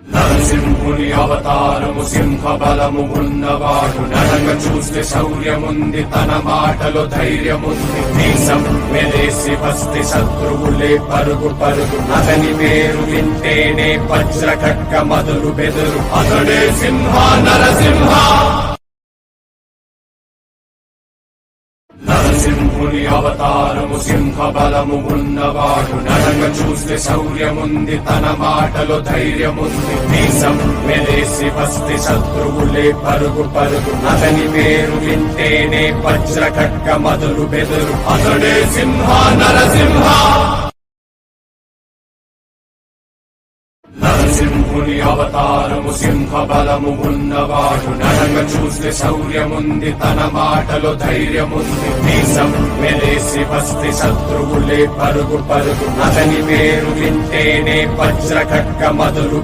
నరసింహుని అవతారము సింహ బలము ఉన్నవాడు నడక చూస్తే శౌర్యముంది తన మాటలో ధైర్యముంది దేశం మెలేసి వస్తే శత్రువులే పరుగు పరుగు అతని పేరు వింటేనే వజ్ర ఖడ్గ మొదలు బెదురు అతడే సింహ నరసింహ నరసింహుని అవతారము సింహ బలము ఉన్నవాడు నడక చూస్తే శౌర్యముంది తన మాటలో ధైర్యముంది దేశం మెలేసి వస్తే శత్రువులే పరుగు పరుగు అతని పేరు వింటేనే వజ్ర ఖడ్గ మొదలు బెదురు అతడే సింహ నరసింహ నరసింహుని అవతారము సింహ బలము ఉన్నవాడు నడక చూస్తే శౌర్యముంది తన మాటలో ధైర్యముంది దేశం మెలేసి వస్తే శత్రువులే పరుగు పరుగు అతని పేరు వింటేనే వజ్ర ఖడ్గ మొదలు